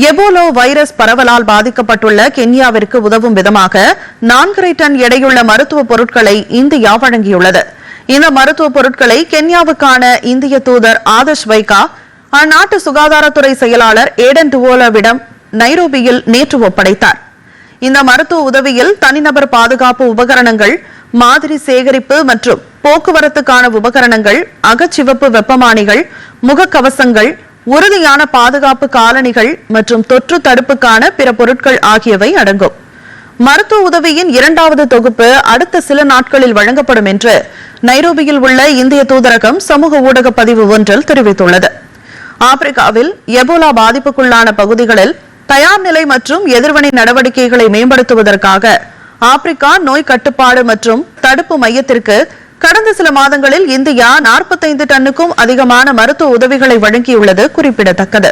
Ebola virus பரவலால் பாதிக்கப்பட்டுள்ள கென்யாவிற்கு உதவும் விதமாக 4 டன் எடையுள்ள மருத்துவப் பொருட்களை இந்தியா வழங்கியுள்ளது. இந்த மருத்துவப் பொருட்களை கென்யாவுக்கான இந்திய தூதர் ஆதர்ஷ் வைகா அந்நாட்டு சுகாதாரத்துறை செயலாளர் ஏடன் டுவோலாவிடம் நைரோபியில் நேற்று ஒப்படைத்தார். இந்த மருத்துவ உதவியில் தனிநபர் பாதுகாப்பு உபகரணங்கள், மாதிரி சேகரிப்பு மற்றும் போக்குவரத்துக்கான உபகரணங்கள், அகச்சிவப்பு வெப்பமானிகள், முகக்கவசங்கள், உறுதியான பாதுகாப்பு காலணிகள் மற்றும் தொற்று தடுப்புக்கான பிற பொருட்கள் ஆகியவை அடங்கும். மருத்துவ உதவியின் 2வது தொகுப்பு அடுத்த சில நாட்களில் வழங்கப்படும் என்று நைரோபியில் உள்ள இந்திய தூதரகம் சமூக ஊடக பதிவு ஒன்றில் தெரிவித்துள்ளது. ஆப்பிரிக்காவில் எபோலா பாதிப்புக்குள்ளான பகுதிகளில் தயார் நிலை மற்றும் எதிர்வினை நடவடிக்கைகளை மேம்படுத்துவதற்காக ஆப்பிரிக்கா நோய் கட்டுப்பாடு மற்றும் தடுப்பு மையத்திற்கு கடந்த சில மாதங்களில் இந்தியா 45 டன்னுக்கும் அதிகமான மருத்துவ உதவிகளை வழங்கியுள்ளது குறிப்பிடத்தக்கது.